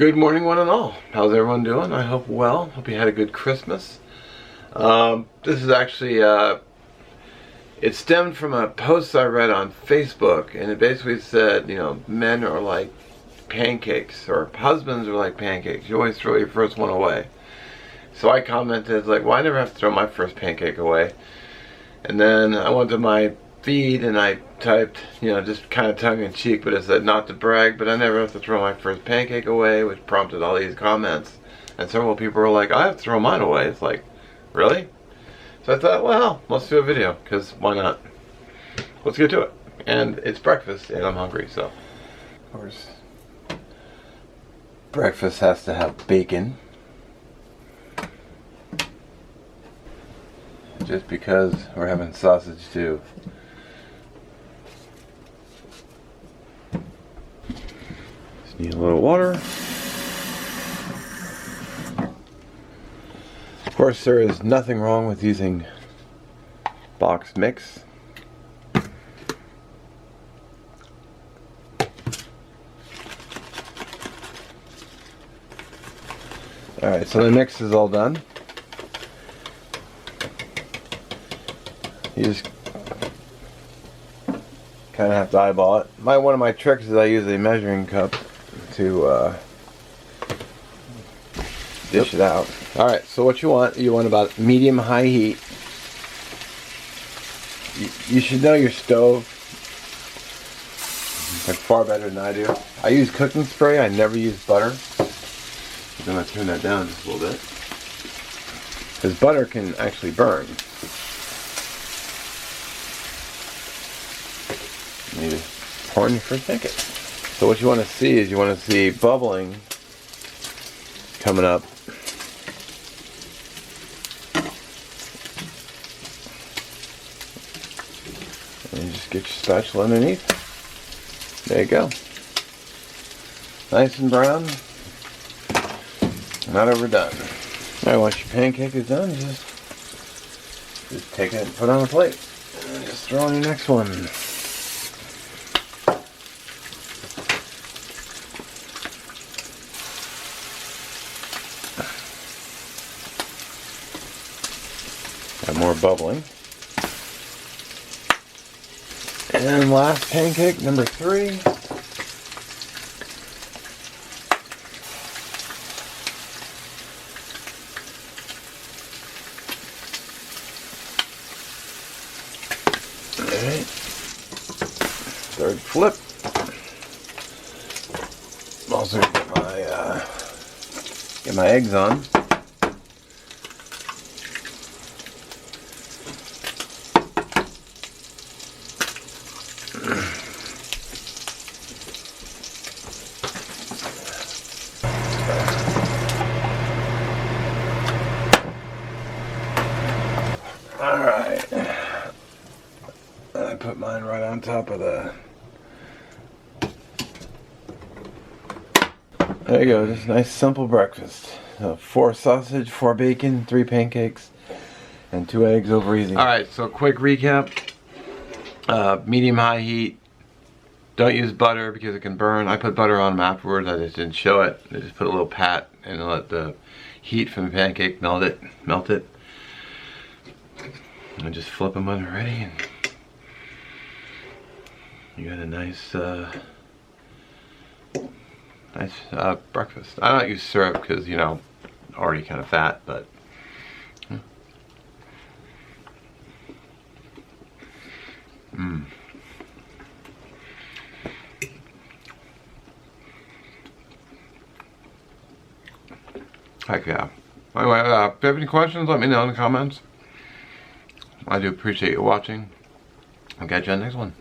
Good morning, one and all. How's everyone doing? I hope well. Hope you had a good Christmas. This is actually, it stemmed from a post I read on Facebook, and it basically said, you know, men are like pancakes, or husbands are like pancakes. You always throw your first one away. So I commented, like, well, I never have to throw my first pancake away. And then I went to my feed and I typed, you know, just kind of tongue-in-cheek, but it said not to brag, but I never have to throw my first pancake away, which prompted all these comments. And several people were like, I have to throw mine away. It's like, really? So I thought, well, let's do a video, because why not? Let's get to it. And it's breakfast, and I'm hungry, so. Of course, breakfast has to have bacon. Just because we're having sausage too. Just need a little water. Of course, there is nothing wrong with using box mix. Alright, so the mix is all done. You just kind of have to eyeball it. One of my tricks is I use a measuring cup to dish it out. Alright, so what you want about medium-high heat. You should know your stove like far better than I do. I use cooking spray, I never use butter. I'm going to turn that down just a little bit, because butter can actually burn. You just pour in your first pancake. So what you want to see is you want to see bubbling coming up. And you just get your spatula underneath. There you go. Nice and brown. Not overdone. Alright, once your pancake is done, just take it and put it on a plate. And just throw on your next one. Got more bubbling. And last pancake, number 3. Alright. Third flip. Also get my eggs on. Alright, I put mine right on top of the, there you go, just a nice simple breakfast. 4 sausage, 4 bacon, 3 pancakes, and 2 eggs over easy. Alright, so quick recap, medium-high heat, don't use butter because it can burn. I put butter on them afterwards, I just didn't show it. I just put a little pat and let the heat from the pancake melt it. And just flip them when they're ready, and you got a nice breakfast. I don't use syrup because, you know, already kind of fat, but heck yeah. Anyway, if you have any questions, let me know in the comments. I do appreciate you watching. I'll catch you on the next one.